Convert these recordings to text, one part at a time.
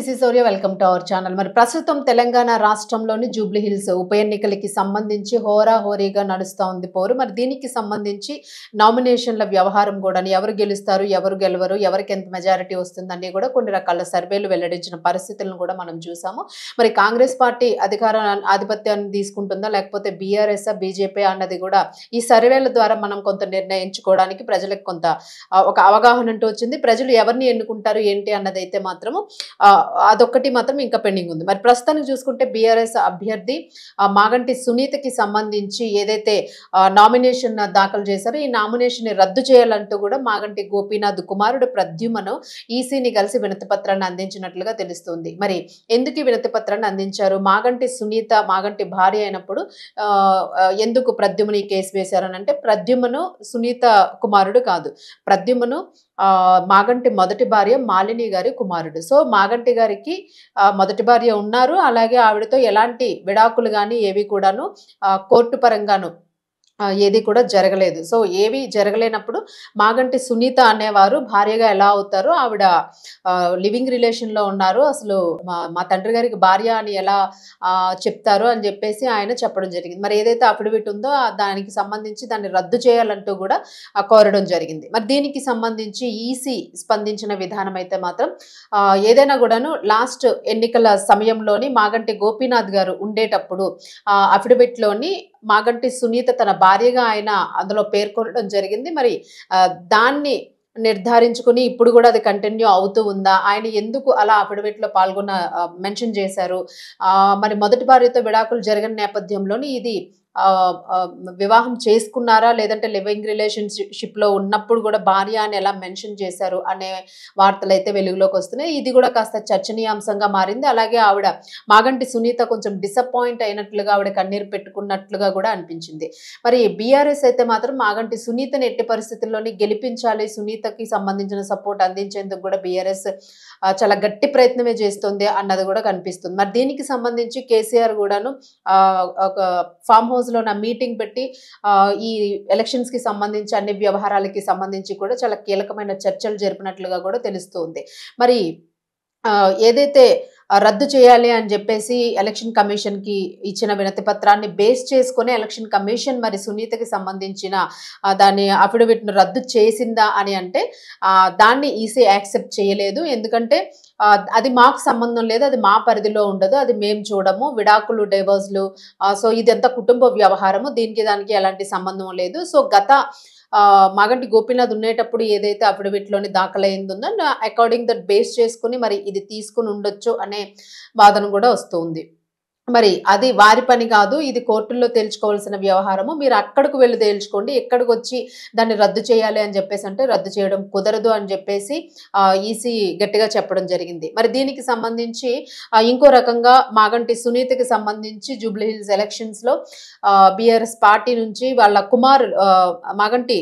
This is Surya welcome to our channel. మరి ప్రస్తుతం తెలంగాణ రాష్ట్రంలోని జూబ్లీ హిల్స్ ఉప ఎన్నికలకి సంబంధించి హోరాహోరీగా నడుస్తూ ఉంది పోరు. మరి దీనికి సంబంధించి నామినేషన్ల వ్యవహారం కూడా ఎవరు గెలుస్తారు, ఎవరు గెలవరు, ఎవరికి ఎంత మెజారిటీ వస్తుందని కూడా కొన్ని రకాల సర్వేలు వెల్లడించిన పరిస్థితులను కూడా మనం చూసాము. మరి కాంగ్రెస్ పార్టీ ఆధిపత్యాన్ని తీసుకుంటుందా లేకపోతే బీఆర్ఎస్ బీజేపీ అన్నది కూడా ఈ సర్వేల ద్వారా మనం కొంత నిర్ణయించుకోవడానికి ప్రజలకు కొంత ఒక అవగాహన అంటూ వచ్చింది. ప్రజలు ఎవరిని ఎన్నుకుంటారు ఏంటి అన్నదైతే మాత్రము అదొక్కటి మాత్రం ఇంకా పెండింగ్ ఉంది. మరి ప్రస్తుతానికి చూసుకుంటే బీఆర్ఎస్ అభ్యర్థి మాగంటి సునీతకి సంబంధించి ఏదైతే నామినేషన్ దాఖలు చేశారో ఈ నామినేషన్ రద్దు చేయాలంటూ కూడా మాగంటి గోపీనాథ్ కుమారుడు ప్రద్యుమను ఈసీని కలిసి వినతి పత్రాన్ని అందించినట్లుగా తెలుస్తుంది. మరి ఎందుకు ఈ వినతి పత్రాన్ని అందించారు? మాగంటి సునీత మాగంటి భార్య అయినప్పుడు ఎందుకు ప్రద్యుమను ఈ కేసు వేశారని అంటే, ప్రద్యుమను సునీత కుమారుడు కాదు, ప్రద్యుమను మాగంటి మొదటి భార్య మాలిని గారి కుమారుడు. సో మాగంటి గారికి మొదటి భార్య ఉన్నారు, అలాగే ఆవిడతో ఎలాంటి విడాకులు కానీ ఏవి కూడాను కోర్టు పరంగాను ఏది కూడా జరగలేదు. సో ఏవి జరగలేనప్పుడు మాగంటి సునీత అనేవారు భార్యగా ఎలా అవుతారు? ఆవిడ లివింగ్ రిలేషన్లో ఉన్నారు, అసలు మా తండ్రి గారికి భార్య అని ఎలా చెప్తారు అని చెప్పేసి ఆయన చెప్పడం జరిగింది. మరి ఏదైతే అఫిడవిట్ ఉందో దానికి సంబంధించి దాన్ని రద్దు చేయాలంటూ కూడా కోరడం జరిగింది. మరి దీనికి సంబంధించి ఈసీ స్పందించిన విధానం అయితే మాత్రం ఏదైనా కూడాను లాస్ట్ ఎన్నికల సమయంలోని మాగంటి గోపీనాథ్ గారు ఉండేటప్పుడు అఫిడవిట్లోని మాగంటి సునీత తన భార్యగా ఆయన అందులో పేర్కొనడం జరిగింది. మరి దాన్ని నిర్ధారించుకుని ఇప్పుడు కూడా అది కంటిన్యూ అవుతూ ఉందా, ఆయన ఎందుకు అలా అఫిడవిట్లో మెన్షన్ చేశారు, మరి మొదటి భార్యతో విడాకులు జరిగిన నేపథ్యంలోని ఇది వివాహం చేసుకున్నారా లేదంటే లివింగ్ రిలేషన్షిప్లో ఉన్నప్పుడు కూడా భార్య అని ఎలా మెన్షన్ చేశారు అనే వార్తలు అయితే వెలుగులోకి వస్తున్నాయి. ఇది కూడా కాస్త చర్చనీయాంశంగా మారింది. అలాగే ఆవిడ మాగంటి సునీత కొంచెం డిసప్పాయింట్ అయినట్లుగా ఆవిడ కన్నీరు పెట్టుకున్నట్లుగా కూడా అనిపించింది. మరి బీఆర్ఎస్ అయితే మాత్రం మాగంటి సునీతని ఎట్టి పరిస్థితుల్లోని గెలిపించాలి, సునీతకి సంబంధించిన సపోర్ట్ అందించేందుకు కూడా బీఆర్ఎస్ చాలా గట్టి ప్రయత్నమే చేస్తుంది అన్నది కూడా కనిపిస్తుంది. మరి దీనికి సంబంధించి కేసీఆర్ కూడాను ఒక ఫామ్ హౌస్ లో నా మీటింగ్ పెట్టి ఈ ఎలక్షన్స్ కి సంబంధించి అన్ని వ్యవహారాలకి సంబంధించి కూడా చాలా కీలకమైన చర్చలు జరిపినట్లుగా కూడా తెలుస్తుంది. మరి ఏదైతే రద్దు చేయాలి అని చెప్పేసి ఎలక్షన్ కమిషన్ కి ఇచ్చిన వినతి పత్రాన్ని బేస్ చేసుకుని ఎలక్షన్ కమిషన్ మరి సునీతకి సంబంధించిన దాని అఫిడవిట్ ను రద్దు చేసిందా అని అంటే దాన్ని ఈసీ యాక్సెప్ట్ చేయలేదు. ఎందుకంటే అది మాకు సంబంధం లేదు, అది మా పరిధిలో ఉండదు, అది మేము చూడము, విడాకులు డైవర్స్లు, సో ఇదంతా కుటుంబ వ్యవహారము, దీనికి దానికి ఎలాంటి సంబంధం లేదు. సో మాగంటి గోపీనాథ్ ఉండేటప్పుడు ఏదైతే అఫిడవిట్లోని దాఖలైందో అకార్డింగ్ దట్ బేస్ చేసుకుని మరి ఇది తీసుకుని ఉండొచ్చు అనే వాదన కూడా వస్తుంది. మరి అది వారి పని కాదు, ఇది కోర్టుల్లో తేల్చుకోవాల్సిన వ్యవహారము, మీరు అక్కడికి వెళ్ళి తేల్చుకోండి, ఎక్కడికి వచ్చి దాన్ని రద్దు చేయాలి అని చెప్పేసి అంటే రద్దు చేయడం కుదరదు అని చెప్పేసి ఈసీ గట్టిగా చెప్పడం జరిగింది. మరి దీనికి సంబంధించి ఇంకో రకంగా మాగంటి సునీతకి సంబంధించి జూబ్లీ హిల్స్ ఎలక్షన్స్లో బీఆర్ఎస్ పార్టీ నుంచి వాళ్ళ కుమారులు మాగంటి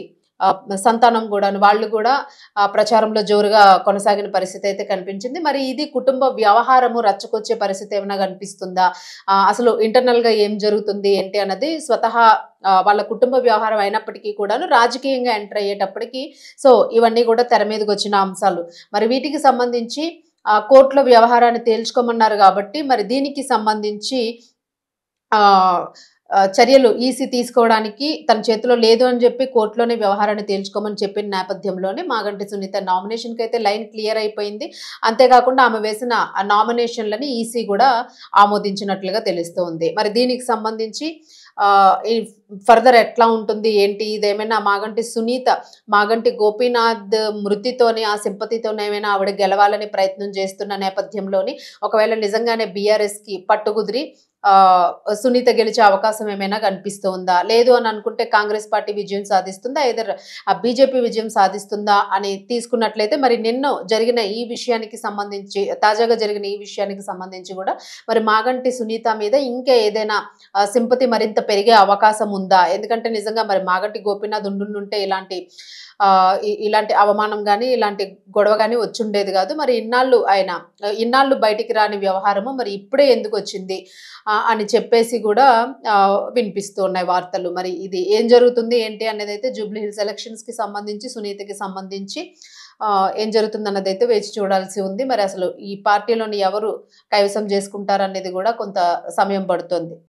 సంతానం కూడా వాళ్ళు కూడా ప్రచారంలో జోరుగా కొనసాగిన పరిస్థితి అయితే కనిపించింది. మరి ఇది కుటుంబ వ్యవహారము రచ్చకొచ్చే పరిస్థితి ఏమైనా కనిపిస్తుందా, అసలు ఇంటర్నల్ గా ఏం జరుగుతుంది ఏంటి అన్నది స్వతహా వాళ్ళ కుటుంబ వ్యవహారం అయినప్పటికీ కూడాను రాజకీయంగా ఎంటర్ అయ్యేటప్పటికీ సో ఇవన్నీ కూడా తెర మీదకి వచ్చిన అంశాలు. మరి వీటికి సంబంధించి కోర్టులో వ్యవహారాన్ని తేల్చుకోమన్నారు కాబట్టి మరి దీనికి సంబంధించి చర్యలు ఈసీ తీసుకోవడానికి తన చేతిలో లేదు అని చెప్పి కోర్టులోనే వ్యవహారాన్ని తేల్చుకోమని చెప్పిన నేపథ్యంలోనే మాగంటి సునీత నామినేషన్కి అయితే లైన్ క్లియర్ అయిపోయింది. అంతేకాకుండా ఆమె వేసిన నామినేషన్లని ఈసీ కూడా ఆమోదించినట్లుగా తెలుస్తోంది. మరి దీనికి సంబంధించి ఫర్దర్ ఎట్లా ఉంటుంది ఏంటి, ఇదేమైనా మాగంటి సునీత మాగంటి గోపీనాథ్ మృతితోనే ఆ సింపతితోనే ఏమైనా ఆవిడ గెలవాలని ప్రయత్నం చేస్తున్న నేపథ్యంలోని ఒకవేళ నిజంగానే బీఆర్ఎస్ కి పట్టుకుదిరి సునీత గెలిచే అవకాశం ఏమైనా కనిపిస్తుందా, లేదు అని అనుకుంటే కాంగ్రెస్ పార్టీ విజయం సాధిస్తుందా, ఏదర్ బీజేపీ విజయం సాధిస్తుందా అని తీసుకున్నట్లయితే మరి నిన్న జరిగిన ఈ విషయానికి సంబంధించి తాజాగా జరిగిన ఈ విషయానికి సంబంధించి కూడా మరి మాగంటి సునీత మీద ఇంకా ఏదైనా సింపతి మరింత పెరిగే అవకాశం ఉందా? ఎందుకంటే నిజంగా మరి మాగంటి గోపీనాథ్ ఉండుంటే ఇలాంటి అవమానం కానీ ఇలాంటి గొడవ కానీ వచ్చుండేది కాదు. మరి ఇన్నాళ్ళు బయటికి రాని వ్యవహారము మరి ఇప్పుడే ఎందుకు వచ్చింది అని చెప్పేసి గూడా వినిపిస్తూ ఉన్నాయి వార్తలు. మరి ఇది ఏం జరుగుతుంది ఏంటి అనేదైతే జూబ్లీ హిల్స్ ఎలక్షన్స్‌కి సంబంధించి, సునీతకి సంబంధించి ఏం జరుగుతుందన్నదైతే వేచి చూడాల్సి ఉంది. మరి అసలు ఈ పార్టీలోని ఎవరు కైవసం జేసుకుంటారనేది గూడా కొంత సమయం పడుతోంది.